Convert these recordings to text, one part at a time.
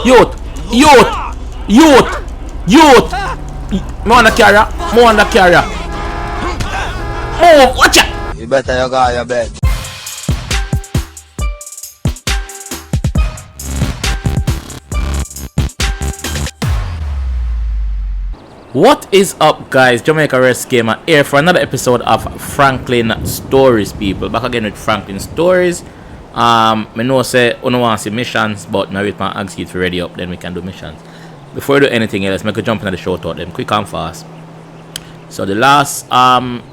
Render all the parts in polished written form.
Youth. Me on the carrier. Oh, watch it. You better you go your bed. What is up, guys? JAMAICA'S Gamer here for another episode of Franklin Stories, people. Back again with Franklin Stories. I know say I don't want to see missions, but now with my ask you to ready up, then we can do missions. Before we do anything else, make a jump into the shout out them quick and fast. So the last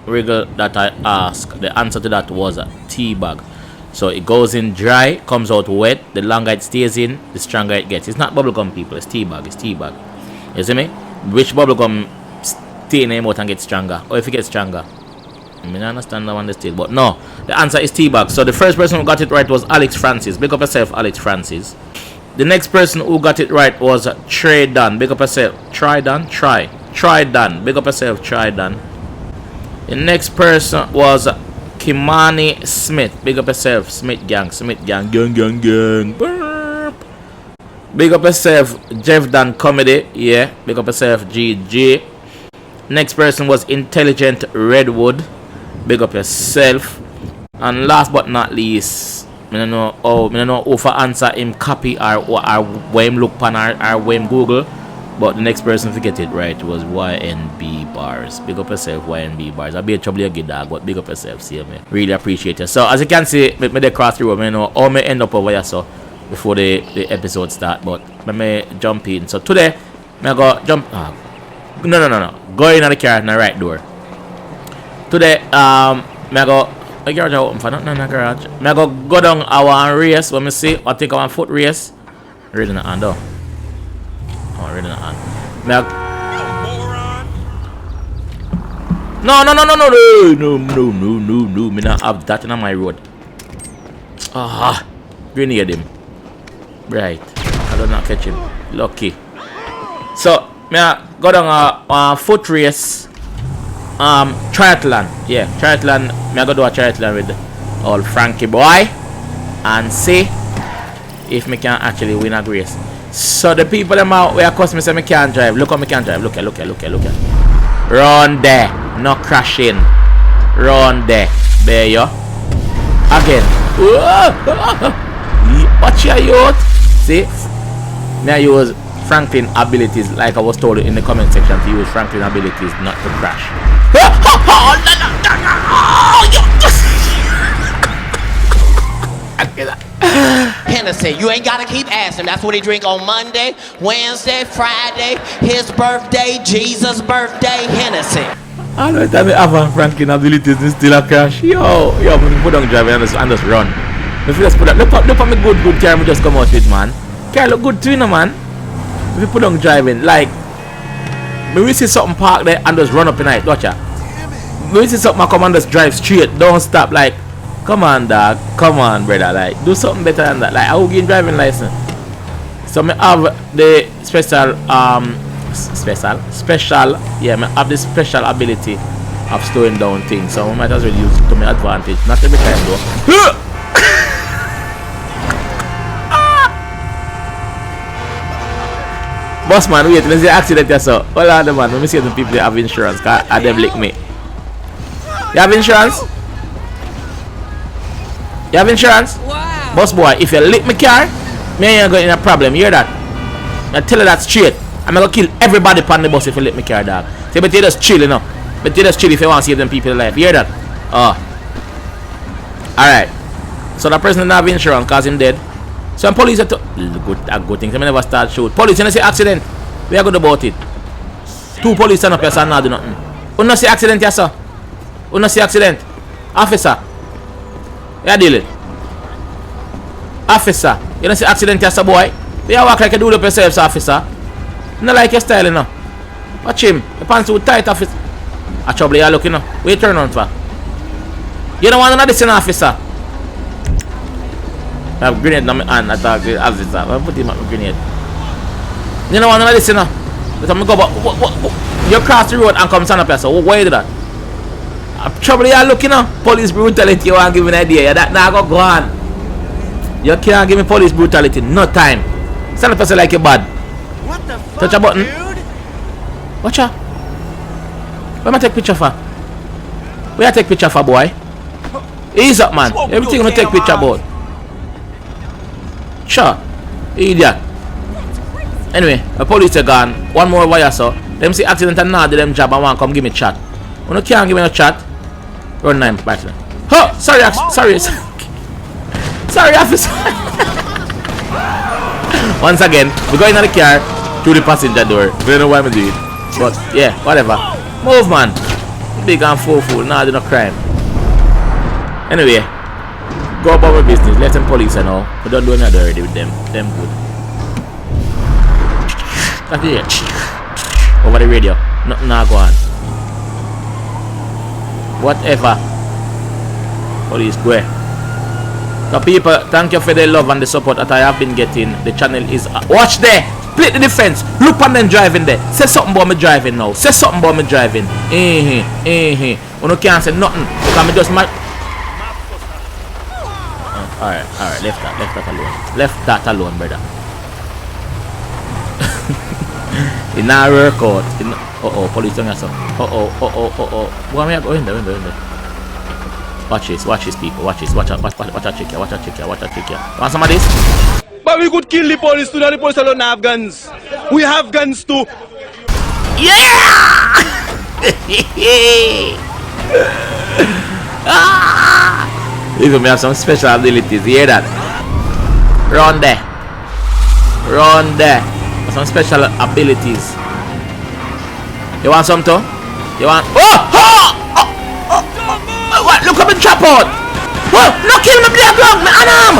riddle that I asked, the answer to that was a tea bag. So it goes in dry, comes out wet. The longer it stays in, the stronger it gets. It's not bubblegum, people. It's tea bag. You see me? Which bubblegum stay in your mouth and get stronger? Or if it gets stronger? I mean, I understand that one still, but no. The answer is tea bag. So the first person who got it right was Alex Francis. Big up yourself, Alex Francis. The next person who got it right was Trey Dan. Big up yourself. Try Dan. Big up yourself, Try Dan. The next person was Kimani Smith. Big up yourself, Smith gang. Gang. Burp. Big up yourself, Jeff Dan Comedy. Yeah. Big up yourself, GG. Next person was Intelligent Redwood. Big up yourself. And last but not least, I don't know who for answer him copy or where him look pan or where him Google. But the next person to get it right was YNB Bars. Big up yourself, YNB Bars. I'll be a trouble you get dog, but big up yourself, see me. Really appreciate it. So as you can see, me they cross through, I know how me end up over here so before the episode start. But let me jump in. So today, me go jump. No. Go in the car in the right door. Today, me go. The garage open for nothing in the garage. Me go down our race. When me see, I think I want foot race. Ready in the hand though. Oh, ready in the hand. No. Me not have that in my road. Grenade him. Right. I do not catch him. Lucky. So, me go down a foot race. Triathlon. Yeah, triathlon. Me go do a triathlon with old Frankie boy. And see if me can actually win a race. So the people them out where cause me say me can't drive. Look how me can drive. Look at. Run there. No crashing. Run there. There you. Again. Watch your youth. See? Me I use Franklin abilities like I was told in the comment section to use Franklin abilities not to crash. Hennessy, you ain't gotta keep asking. That's what he drink on Monday, Wednesday, Friday, his birthday, Jesus' birthday, Hennessy. I don't tell me have Franklin abilities and still a crash. Yo, when you put on driving and just run. If you just put that, look at me good car, me just come out with, man. Car look good to you, man. If you put on driving, like, when we see something park there and just run up in it, watch ya. When we see something come and just drive straight, don't stop, like, come on, dog, come on, brother, like, do something better than that. Like, I will get driving license. So, I have the special, yeah, I have the special ability of slowing down things. So, I might as well use it to my advantage. Not every time, though. Boss man, wait, let's see accident here, so. Hold on, man. Let me see the people that have insurance, because they lick me. You have insurance? You have insurance? Wow. Boss boy, if you lick my car, me ain't got in a problem. You hear that? I tell you that straight. I'm gonna kill everybody on the bus if you lick my car, dog. So, but you just chill, you know. But you just chill if you want to save them people alive. You hear that? Oh. Alright. So, the person doesn't have insurance because him dead. So police are good things. I never start shoot. Police, you see accident. We are good about it. 2 police stand up here and not do nothing. You not see accident, yes sir? You not see accident? Officer. You deal it. Officer. You not see accident, yes sir, boy? You walk like you do it up yourself, officer. You not like your style, you know. Watch him. Your pants too tight, officer. A trouble you look, you know. Where you turn on for? You don't want to know this, officer. I have a grenade on my hand, I talk to the officer. I put him at my grenade. You know what I'm listening now? But I'm going to go, you cross the road and come stand up here, so why you do that? I'm trouble you looking now. Police brutality, you want to give me an idea. That now go on. You can't give me police brutality, no time. Stand up yourself like you're bad. What the fuck, Touch a button. dude? Watch out. Where am I take picture for? Where I take picture for, boy? Ease up, man. Everything I'm gonna take picture about. Sure. Idiot. Anyway, the police are gone. One more wire, so. Them see accident and now do them job and want come give me chat. When you can't give me no chat, run 9 back to them. Oh, sorry, sorry. Sorry, officer. Once again, we go in the car through the passenger door. We don't know why we do it. But yeah, whatever. Move, man. Big and fool. Nah, do no crime. Anyway, go about my business. Let them police know. We don't do anything already with them. Them good. Look here. Over the radio. Nothing now go on. Whatever. Police, go ahead. So people, thank you for the love and the support that I have been getting. The channel is... watch there! Split the defense. Look on them driving there. Say something about me driving now. Say something about me driving. You can't say nothing. Because me just... Alright. Left that alone. Left that alone, brother. It not work out. Police don't have some. Why am I going there? Watch this, people. Watch this. Watch out, check here. Want some of this? But we could kill the police too. Now the police don't have guns. We have guns too. Yeah! Even me have some special abilities. You hear that? Run there. Some special abilities. You want some too? You want? What? Look up and chop out! Whoa! No kill me, black dog! Me unarm!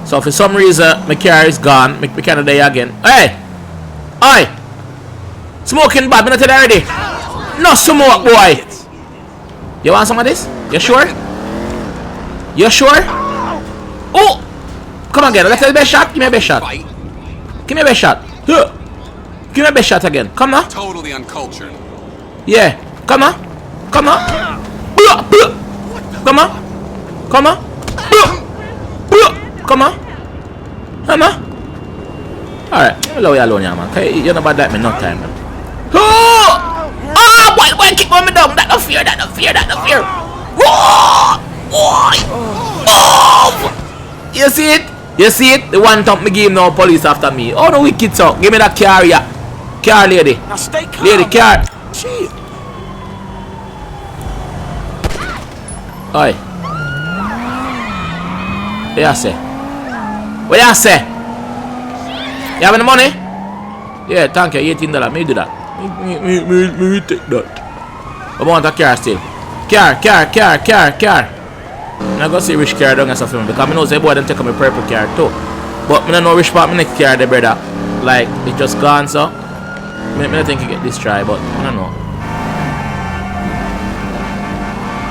So for some reason, my car is gone. My car is there again. Hey! Smoking bad, me not tell you already. No smoke, boy! You want some of this? You sure? Oh! Come again, let's have a best shot. Give me a best shot. Give me a best shot. Give me a best shot again. Come now. Totally uncultured. Yeah. Come on. Come on. Alright. Allow you alone, yeah, man. You're not bad like me, no time, man. Boy, keep on me down. That no fear. You see it? The one top me game now, police after me. Oh, no wicked so. Give me that car here. Car lady. Now stay calm. Lady, car. Chill. Oi. What you say? You have any money? Yeah, thank you. $18. Me do that. Me take that. I want a car still. Car. I'm gonna see which car down and stuff for me because I know say boy them take my purple car too. But I don't know which part my next car there, brother. Like it just gone so. I don't think you get this try, but I don't know.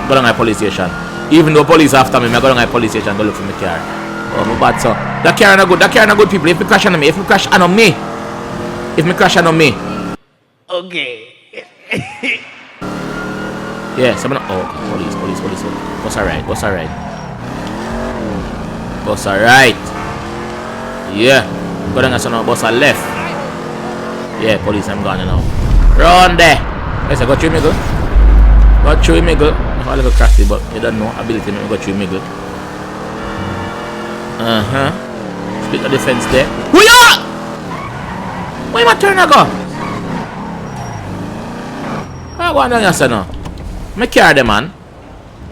Go down my police station. Even though police after me, I go down my police station go look for my car. Oh my bad so. That car no good. People. If me crash on me. Okay. Yeah, someone. Oh, police. Boss alright. Yeah. Go down and boss are left. Yeah, police, I'm gone now. Run there. Yes, I got through Miggle. I'm a little crafty, but you don't know ability to go through Miggle. Split the defense there. Who you are? Where my turn I go? I go down here, now. My car there, man.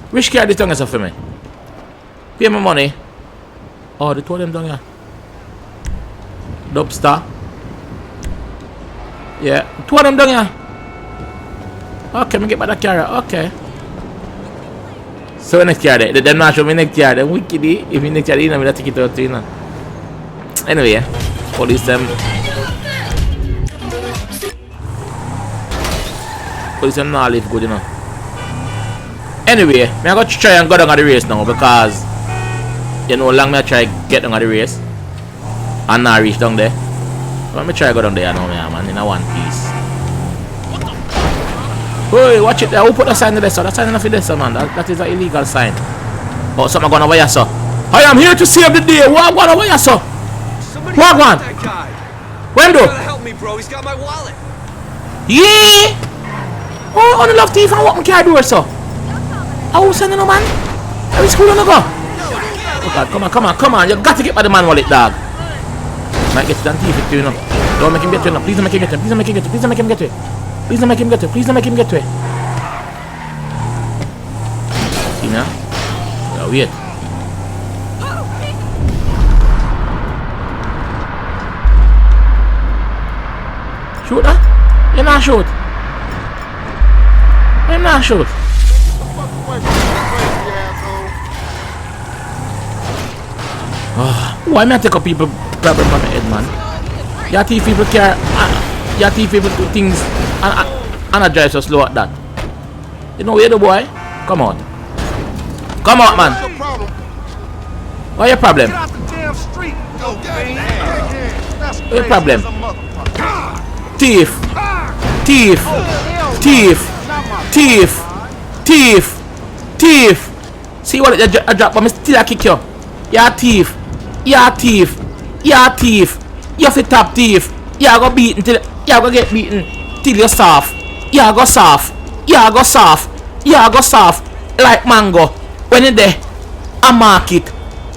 Which car this down here for me? Pay my money. Oh, they told them down here. Dubstar. Yeah, two of them down here. Okay, me get back that car. Okay. So next car there. Them not show me next car. Them wicked. If me next car, I'm gonna take it out to you. Anyway, yeah. Police them. Police them not live good, you know. Anyway, I got to try and go down at the race now because you know long me I try get down at the race and not reach down there. Let me try go down there now, man, in a one piece. Hey, watch it there. Who put the sign there, sir? That sign is not for this, man. That is an illegal sign. Oh, something going over here, sir. I am here to save the day. What going over here, sir? What one? When do? Help me, bro. He's got my wallet. Yeah. Oh, on the love thief and what my car door, sir. How sending no man? Every school on the go. Oh God, come on. You got to get by the man wallet, dog. Might get it and thief it to you know. Don't make him get to it. Please don't make him get to it. Please don't make him get to it. Please don't make him get to it. Please don't make him get to it. Please don't make him get to it. See now? Yeah, wait. Shoot that? You not shoot. You not shoot. Why me I take up people problem on my head, man? You think people care? You think people do things and I drive so slow at that? You know where the boy? Come out. Come out, man. What's your problem? What's your problem? Thief. Thief. Thief. Thief. Thief. Thief. See what I drop, but I still I kick you. You're a thief. You're a thief. You're a thief. You're a top thief. You're go beaten till you're go get beaten till you're soft. You're go soft. You're go soft. You're go soft like mango. When you're there, I mark it.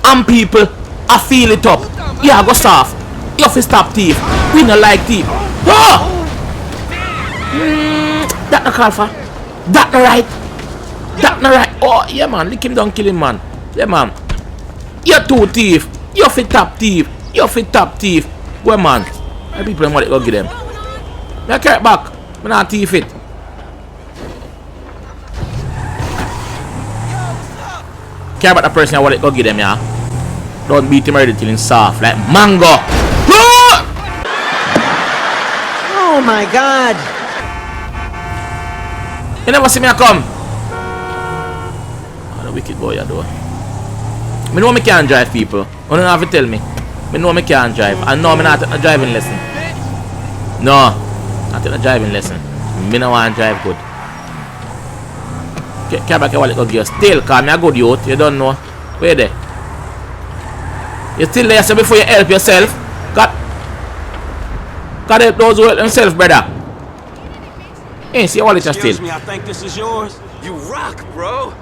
And people, I feel it up. You're go soft. You're a stop thief. We not like thief. Oh! That not call for. That not right. That not right. Oh, yeah, man. Lick him down, kill him, man. Yeah, man. You're two thief. You're fit top thief. You're fit top thief. Where, man? The people want to go get them. I carry it back. I'm not thief it. Care about the person I want to go get them, yeah? Don't beat him already till he's soft. Like mango. Oh, my God. You never see me come. Oh, the wicked boy, you do. I know I can't drive, people. You don't have to tell me. I know I can't drive. I know I'm not taking a driving lesson. No, not taking a driving lesson. I don't want to drive good. Can't back your wallet go give you. Still, call me a good youth. You don't know. Where there? You still there, so before you help yourself. Gotta help those who help themselves, brother. Hey, see your wallet still. Excuse me, I think this is yours. You rock, bro.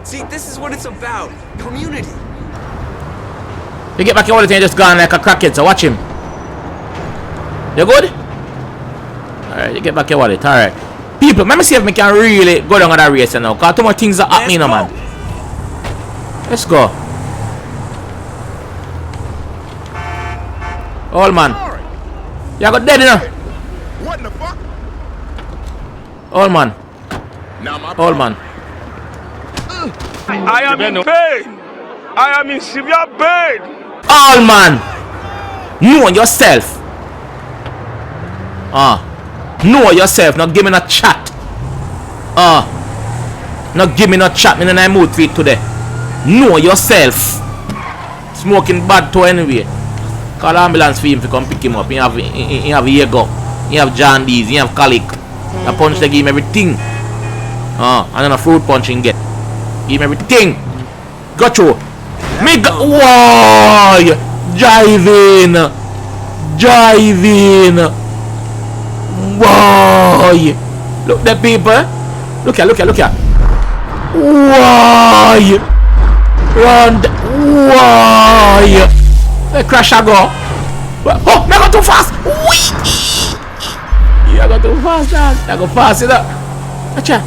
See, this is what it's about. Community. You get back your wallet and you just gone like a crackhead, so watch him. You good? Alright, you get back your wallet, alright. People, let me see if we can really go down on that race now, because too much things are happening now, man. Let's go. Old man. You got dead, you know? What in the fuck? Old man. Old man. I am in pain. I am in severe pain. Old man. Know yourself. Know yourself. Not give me no chat. Not give me no chat. Me in my mood tweet today. Know yourself. Smoking bad to anyway. Call ambulance for him to come pick him up. He have ego. He have jaundice. He have colic. The punch they give him everything. And then a fruit punching get. Give him everything. Got you. Me go. Why? Driving. Why? Look the people. Look here. Why? Run. Why? The crash I go. Oh, I go too fast. You go too fast, dad. I go fast, you know. Watcha.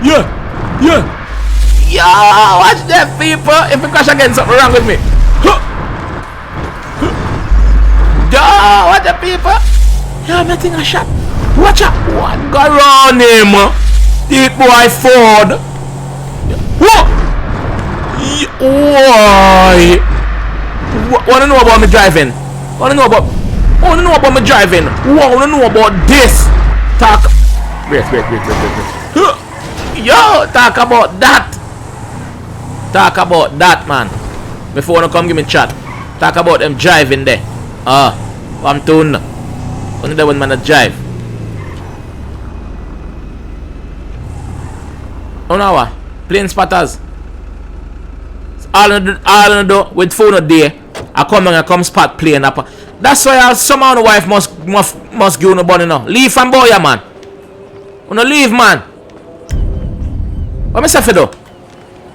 Yeah. Watch them people. If you crash again, something wrong with me. Watch the people. Yeah, I'm getting a shot. Watch out. What go around him? Deep boy Ford. What? Why? Wanna know about me driving? Wanna know about me driving? Wanna know about this? Talk. Wait. Yo, talk about that. Talk about that, man. Before you come give me chat. Talk about them driving there. I'm doing. Only the one man that drive. Oh no what? Plane spotters. All I do with phone a day, I come and I come spot plane up. That's why somehow the wife must give no money now. Leave from boy, man. Wanna leave, man. What me say for do?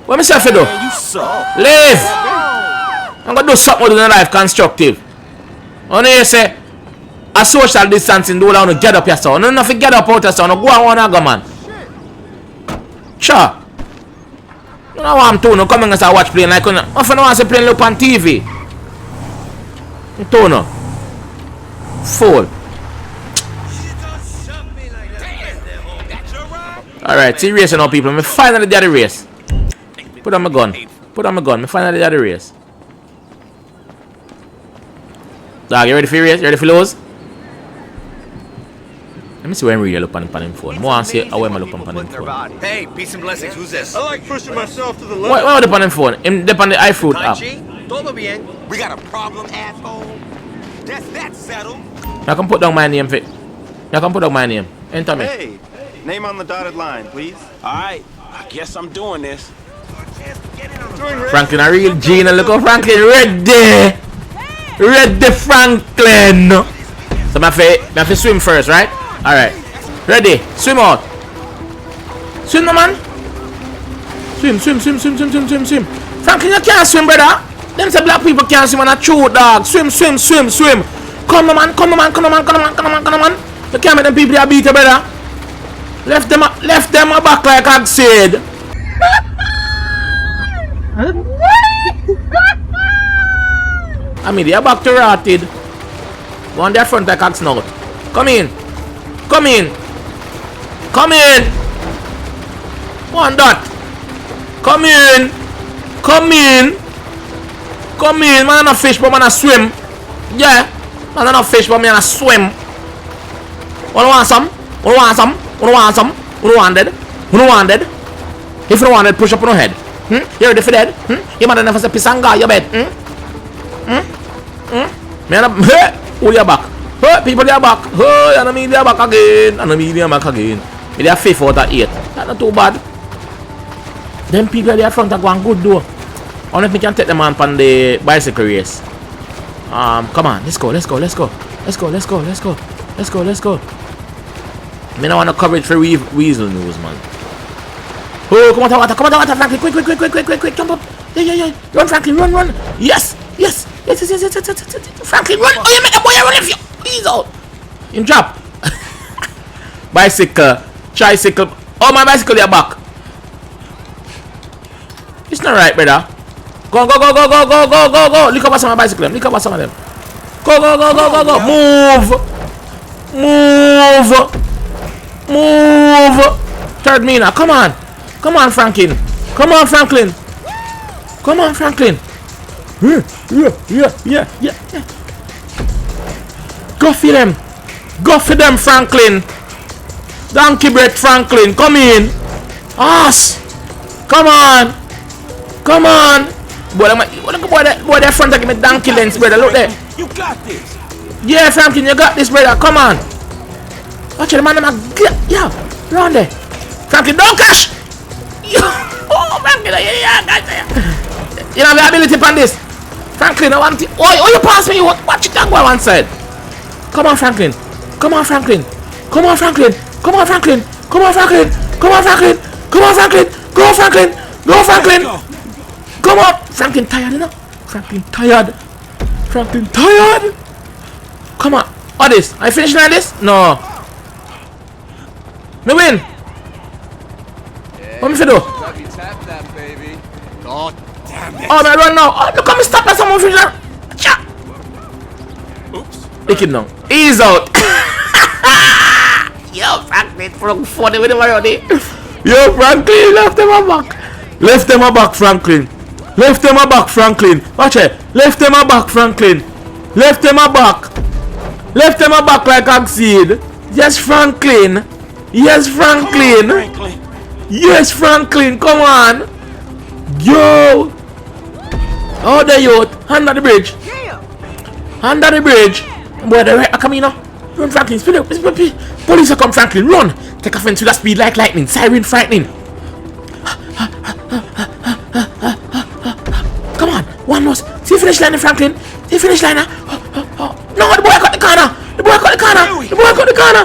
What me say for do? You suck. Leave. I'm gonna do something with the life constructive. Only you say a social distancing, do want to get up yourself. No, nothing get up out yourself. No, go on one go, man. Sure. You know what I'm doing? No, come and say watch plane like you know. If you don't want to see plane look on TV. You don't know. Fool. Alright, serious now people. Me finally did the race. Put on my gun. Put on my gun. Me finally did the race. Dog, you ready for race? You ready for lose? Let me see when really look on him phone. More and see how I look on him phone. Hey, peace and blessings. Who's this? I like pushing myself to the limit. What look on him phone? Him dip on the iFruit app. Todo bien. We got a problem, asshole. That's that settled. I can put down my name for it. I can put down my name. Enter me. Hey, name on the dotted line, please. Alright, I guess I'm doing this. Franklin, a real Gina. Look at Franklin. Ready. Ready, Franklin. So I have to swim first, right? Alright. Ready. Swim out. Swim, no man. Swim. Franklin, you can't swim, brother. Them say black people can't swim on a true dog. Swim. Come on, man. You can't make them people that beat you, brother. Left them back like I said. I mean, they're back to rotted. One their front like axe now. Come in. One dot. Come in. Man, I'm a fish, but man, I swim. Yeah. Man, I'm not fish, but man, I swim. Want some? Who don't want dead? If you don't want it, push up on your head. You ready for dead? You might never say piss and guy your bed. Man, who you back? People they are back. Enemy they are back again. They are 5 out of 8. That's not too bad. Them people they are front are going good though. I wonder if we can take them on the bicycle race. Come on, let's go. Me don't want to coverage for Weasel News, man. Oh, come on to water, Franklin, quick, jump up. Yeah. Run, Franklin, run. Yes. Franklin, run. Oh, you make the boy run if you. Please out. Him drop. Bicycle, tricycle. Oh, my bicycle, you're back. It's not right, brother. Go. Look over some of my bicycle. Go. Move. Third me now. Come on, Franklin. Yeah. Go for them, Franklin. Donkey bread, Franklin. Come in. Ass. Come on. Boy, that front give me donkey lens, brother. Look there. You got this. Yeah, Franklin, you got this, brother. Come on. Watch it, man. Yeah. Round there. Franklin, don't crash. Oh, Franklin. Yeah. You have the ability on this. Franklin, I want it. Oh, you pass me. Watch it and go on one side. Come on, Franklin. Come on, Franklin. Go, Franklin. Come on. Franklin tired, you know? Franklin tired. Come on. All this. I finish like this? No. Me win. What me do? Tap that, baby. God damn it. Oh, man, run now. Oh, look at me stop at someone finish. Oops. Take it now. Ease out. Yo, Franklin, from 40 with him already. Yo, Franklin, left them a back, Franklin. Watch it. Left them a back, Franklin. Left them a back like I said. Yes, Franklin. Come on. Yo. Oh, the youth. Under the bridge. Boy, the right come in now. Run, Franklin. Speed up. Police are come, Franklin. Run. Take offense with that speed like lightning. Siren frightening. See finish line, Franklin. See finish line. No, the boy cut the corner. The boy cut the corner. The boy cut the corner.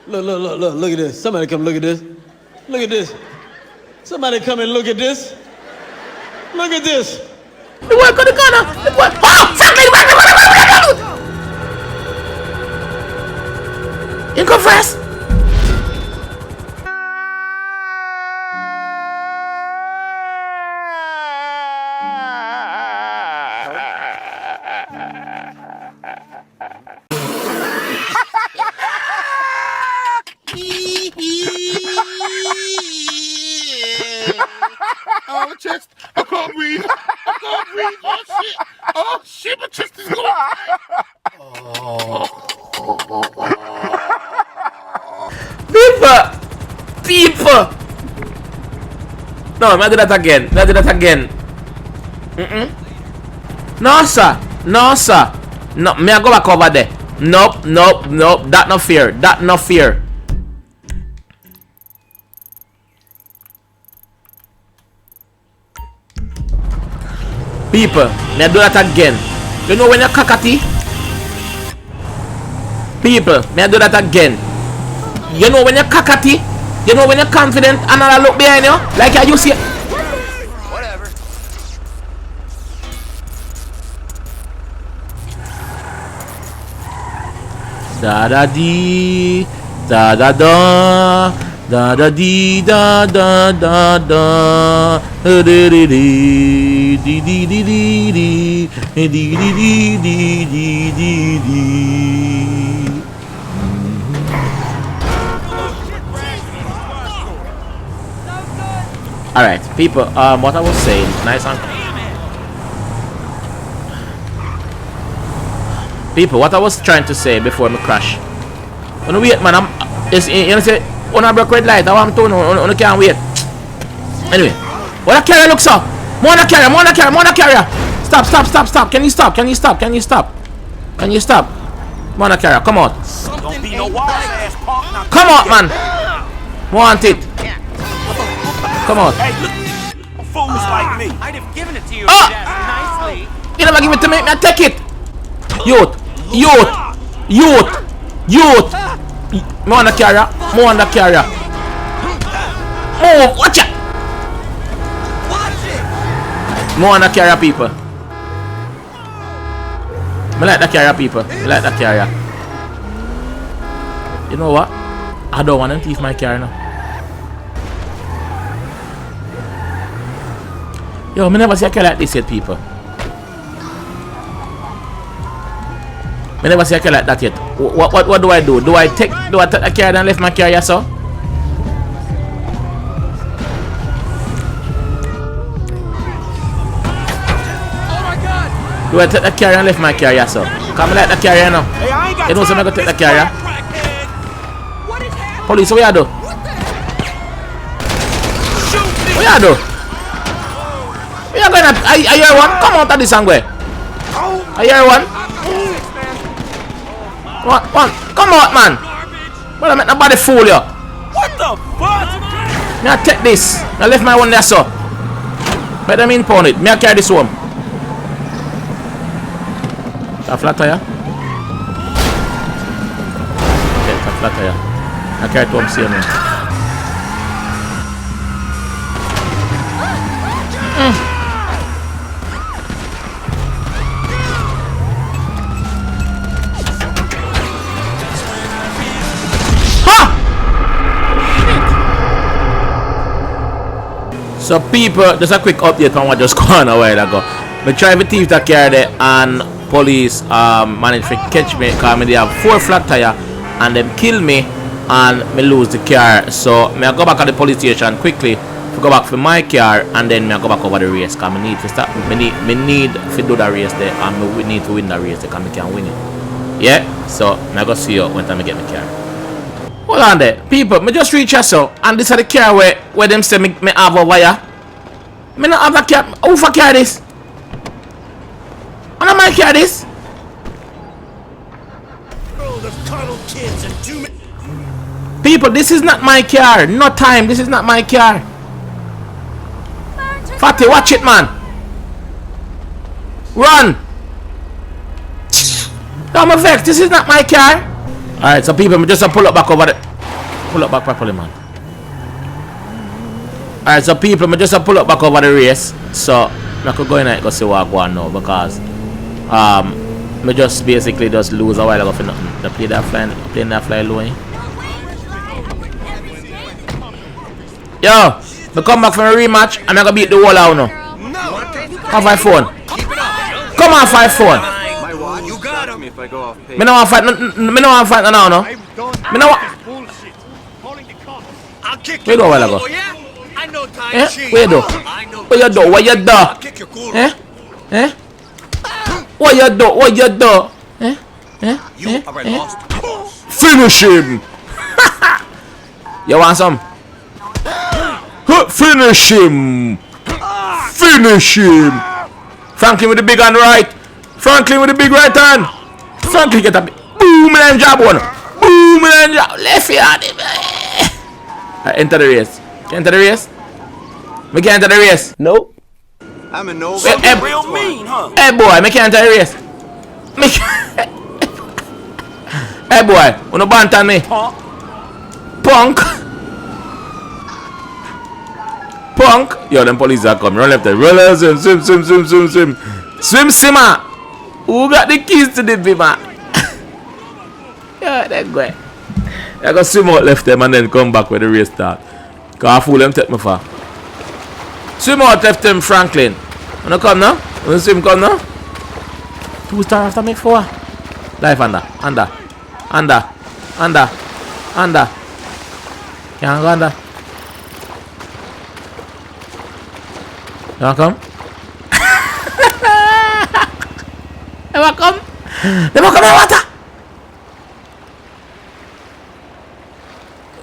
Look at this. Somebody come look at this. Look at this. Somebody come and look at this. Look at this. The boy cut the corner. The boy. Oh, Franklin. You go first. Oh, my chest. I can't breathe. I can't breathe. Oh, shit. Oh, shit. My chest is going. People. No, I do that again. No, sir. No, me I go back over there. Nope. That no fear. People, me I do that again. You know when you're cockatoo? People, me I do that again. You know when you're cockatoo? You know when you're confident and I look behind you? Like you see. Whatever. Da da dee, da da da, da da dee, da da da da, dee dee dee dee dee dee dee dee dee dee. All right, people. What I was saying, nice and people. What I was trying to say before me crash. When wait, man, you know say, when I break red light, I want to know, you can't wait. Anyway, what a carrier looks up. More carrier. Stop. Can you stop? More carrier, come out. Don't be no wild ass punk. Come out, man. Want it. Come on. Hey, look, fools like me. I'd have given it to you nicely. You never give it to me, I take it. Youth. More on the carrier. Move, watch it. More on the carrier, people. I like the carrier, people. You know what? I don't want them to thief my carrier now. Yo, me never see a car like this yet, people. Me never see a car like that yet. What do I do? Do I take a car and left my car here, so? Oh my God! Do I take the car and left my car here, so? Come like the car here now. Hey, I ain't got You know, so I'm gonna take the car here. What is happening? Police, what you do? What you do? We are gonna. I hear one. Come out of this angle. I hear one. One. Come out, man. Well, I make nobody fool you. What the fuck? Me I take this. I left my one there, so. Better me impound it. Me I carry this home. A flat tire. Okay, it's a flat tire. I carry it home, see me. So people, just a quick update on what just gone a while ago. Me try to thief that car there and police managed to catch me because they have 4 flat tire and them kill me and me lose the car. So me I go back at the police station quickly to go back for my car and then me I go back over the race because me need to start me need to do the race there and we need to win the race because me can win it. Yeah? So me I go see you when time I get my car. Hold on there. People, me just reach here so and this is the car where them say me have a wire. Me not have a car. Who for car this? I don't my car this. People, this is not my car. No time. This is not my car. Fatty, watch it, man. Run! I'm a vex. This is not my car. Alright, so people, just pull up back over the... Pull up back properly, man. Alright, so people, just pull up back over the race. So, I could go in and go see what I go on now. Because, I just basically just lose a while ago for nothing. The play that fly low. Yo, I come back from a rematch and I'm gonna beat the wall out now. Have my phone. Come on, 5 phone. You got him. If I go off page. Me no want fight. Me no want fight now, no. Me no want. I'll kick Where you. go a while ago? Oh, yeah? I know time. Eh? Where do? What you do? What you do? I'll kick your cool. Eh? Eh? What you do? What you do? Eh? Eh? You are a lost cause. Finish him. You want some? Finish him. Finish him. Franklin with the big hand right. Franklin with the big right hand. Franklin get a big boom and jab one. Boom and jab. Left hand. Enter the race. Enter the race. We can't enter the race. Nope. I'm a no. Real mean, huh? Hey boy, me can't enter the race. Hey boy, you no banter me. Punk. Punk. Yo, them police are coming. Run left there. Roll swim. Swim, simmer. Who got the keys to the bimmer? Yeah, that guy. I got swim out left them and then come back when the race start. Cause I fool them take me far. Swim out left them Franklin. Wanna come now? Wanna swim come now? 2 star after me 4. Life under. Can't go under. You wanna come? They wanna come? They wanna come in water!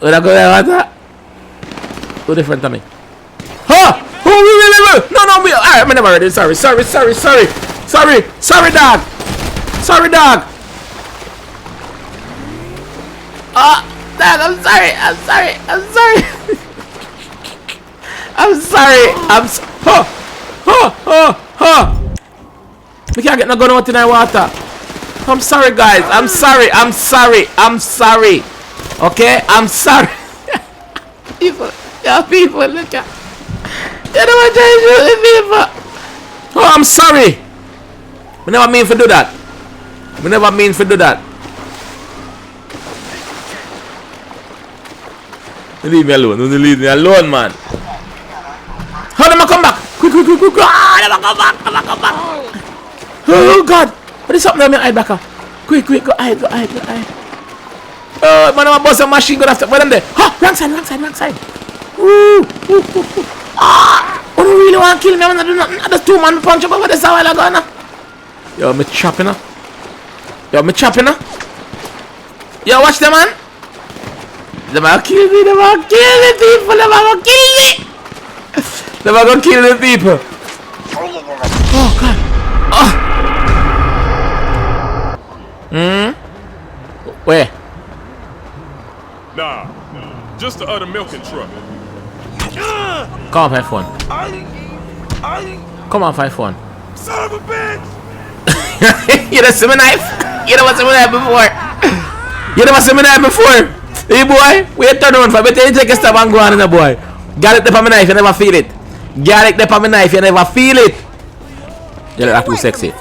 Wanna go in water? Who different to me? Huh! Who will? No, me. Alright, I'm never ready. Sorry, dog. Dog, I'm sorry. We can't get no gun out in the water. I'm sorry, guys. I'm sorry. Okay? I'm sorry. People, look at. You know what I'm shooting people. Oh, I'm sorry. We never mean to do that. Leave me alone. Don't leave me alone, man. How them come back? Quick. Ah, them come back. Oh, God. What is happening to me, Backer? Quick. Go hide. Oh, man, I'm boss a machine gun after. Where them there? Ha! Wrong side. Ooh. Ah! I don't really want to kill me. I'm not doing nothing. I just 2 man punch up over this a while ago now. Yo, me chopping her. Yo, watch them, man. They might kill me. They might kill the people. Oh, God. Oh. Where? Nah, just the other milking truck. Come on, 5 phone. Come on, 5 phone. Son of a bitch! You never see me knife? You never see me knife before? Hey boy, wait turn on for better you take a step and go on in the boy. Got it there for my knife, you never feel it. You look too sexy.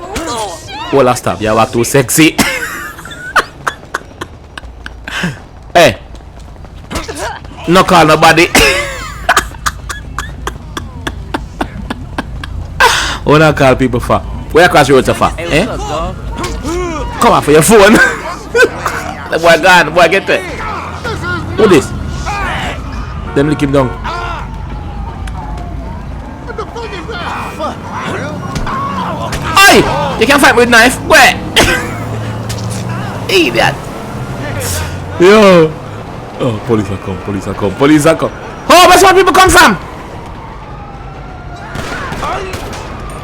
Oh, last stop, you look too sexy. Hey. No call nobody. Oh, not call people for. Where across the road so far? Eh? Come on for your phone. The boy gone. Boy, get there. Who this? Them lick him down. What the fuck is that? Oi! You can't fight with knife. Where? Idiot. Yo. Oh, police are come. Oh, where's where people come from?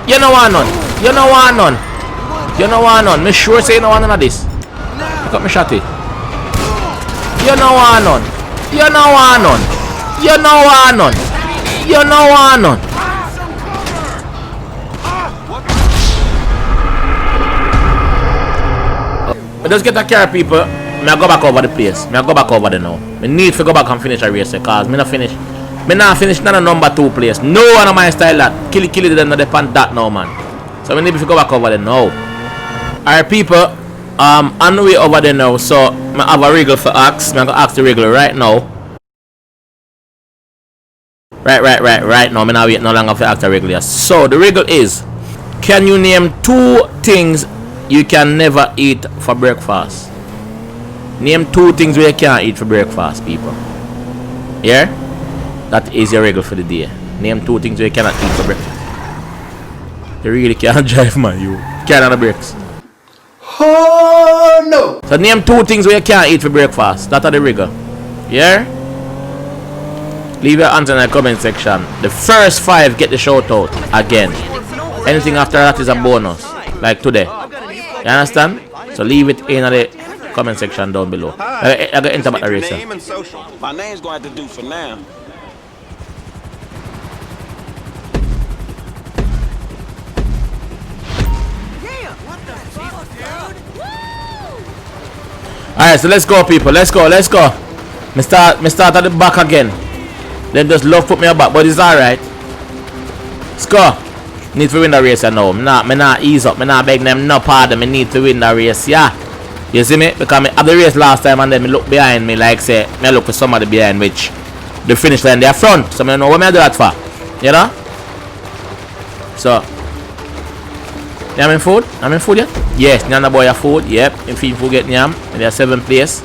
You know one none. Me sure say you know one none of this. Look at me shotty. You know one none. just get a car, people. I go back over the place. I go back over there now. I need to go back and finish a race because I not finish. I not finish none of number 2 place. No one of my style that. Kill it them not depend that now, man. So I need to go back over there now. Alright, people. On the way over there now. So I have a wriggle for ask. I'm gonna ask the wriggle right now. Right now. I'm not wait no longer for ask the wriggle. So the wriggle is, can you name 2 things you can never eat for breakfast? Name 2 things where you can't eat for breakfast, people. Yeah? That is your wriggle for the day. Name 2 things where you cannot eat for breakfast. You really can't drive, man. You can't on the brakes. Oh no! So name 2 things where you can't eat for breakfast. That's the wriggle. Yeah? Leave your answer in the comment section. The first 5 get the shout out again. Anything after that is a bonus. Like today. You understand? So leave it in the comment section down below. I got enter about the racer. Name and social. My name's going to have to do for now. Alright, so let's go, people. Let's go. Me start at the back again. Then just love put me back, but it's alright. Let's go. Need to win the race now. Me not ease up. Me not beg them no pardon. Me need to win the race, yeah. You see me? Because I had the race last time and then me look behind me like say me look for somebody behind which the finish line they're front. So I know what I do that for. You know? So you have food? I'm in food yet? Yes, Nana boy have food. Yep, in food get Nyam. They're 7th place.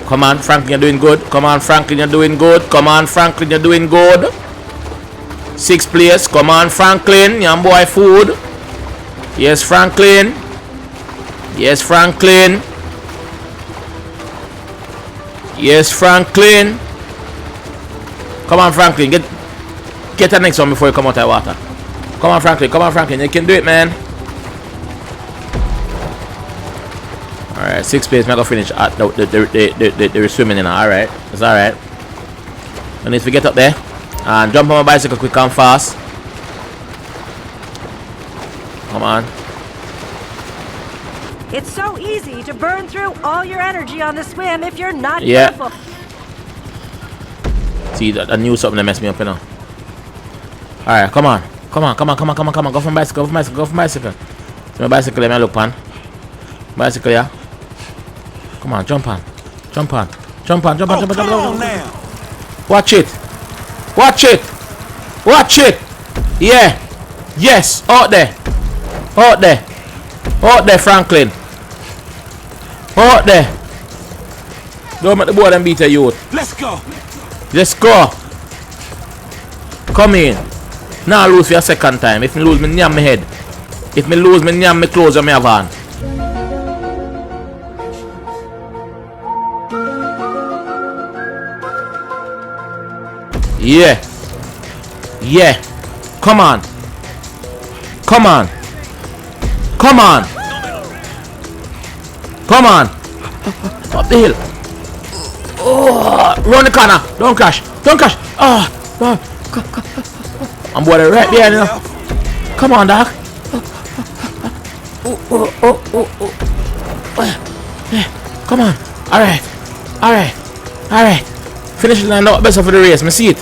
Come on, Franklin, you're doing good. Come on, Franklin, you're doing good. Come on, Franklin, you're doing good. 6th place. Come on, Franklin. Nyam boy food. Yes, Franklin. Yes, Franklin. Yes, Franklin. Come on, Franklin. Get the next one before you come out of the water. Come on, Franklin. Come on, Franklin. You can do it, man. Alright, 6th place. I'm going to finish at the swimming in. Alright. It's alright. I need to get up there and jump on my bicycle quick and fast. Come on. It's so easy to burn through all your energy on the swim if you're not careful. See, I knew something that messed me up, you know. Alright, come on. Come on. Go for my bicycle. See my bicycle, let me look on. Bicycle, yeah. Come on, jump on. Watch it. Yeah. Yes. Out there, Franklin. Out there. Don't make the boy and beat a youth. Let's go. Come in. Now lose for a second time. If me lose, me nyam my head. If me lose, me nyam me clothes or me have on. Yeah. Come on. Up the hill. Oh, run the corner. Don't crash. Oh, I'm bored right there, you know. Come on, dog. Come on. Alright. Finish the line out best for the race. Me see it.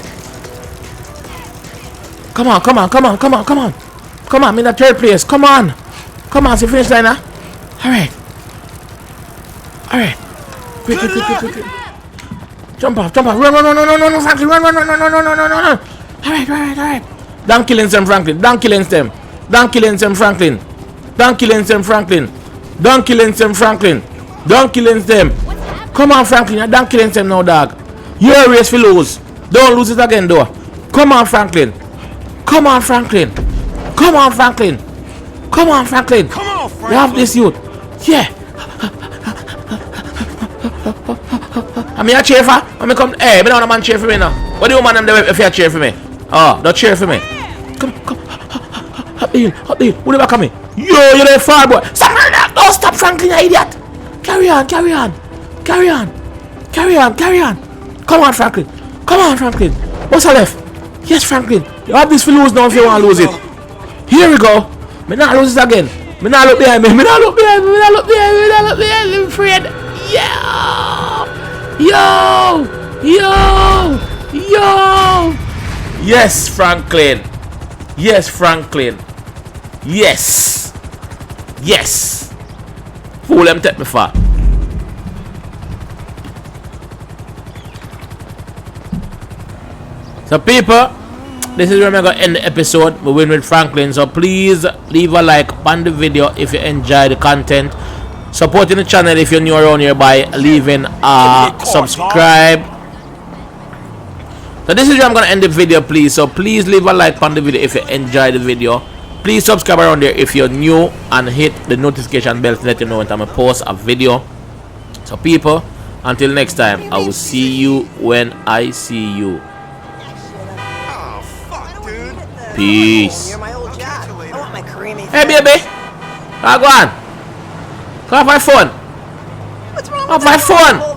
Come on. Come on, I'm in the 3rd place. Come on, see finish line now. Alright. Quick. Jump off. Run, Franklin. Run. Alright. Don't kill him, Franklin. Don't kill him, Franklin. Come on, Franklin. Don't kill him now, dog. You're a race for lose. Don't lose it again, though. Come on, Franklin. You have this youth. Yeah. I'm here cheer for. I'm come. Hey, me don't want a man cheer for me now. What do you want them to if you cheer for me? Oh, don't cheer for me. Come. Up the hill. Who the back of me? Yo, you're there far, boy. Don't stop, Franklin, you idiot. Carry on. Come on, Franklin. What's left? Yes, Franklin. You have this for lose now if you want to lose it. Here we go. Me not lose it again. Me not look behind me. Me not look behind me. Me not look behind me. Me not look behind me. I'm afraid. Yo. Yes, Franklin. Yes, Franklin. Yes. Fool them take me for. So people, this is where I'm going to end the episode. We win with Franklin. So please leave a like on the video if you enjoy the content. Supporting the channel if you're new around here by leaving a subscribe. So this is where I'm going to end the video, please. So please leave a like on the video if you enjoy the video. Please subscribe around there if you're new and hit the notification bell to let you know when I post a video. So people, until next time, I will see you when I see you. Peace. You're my old job. I want my creamy. Hey baby, go on. Come off my phone. What's wrong Off with my that? phone.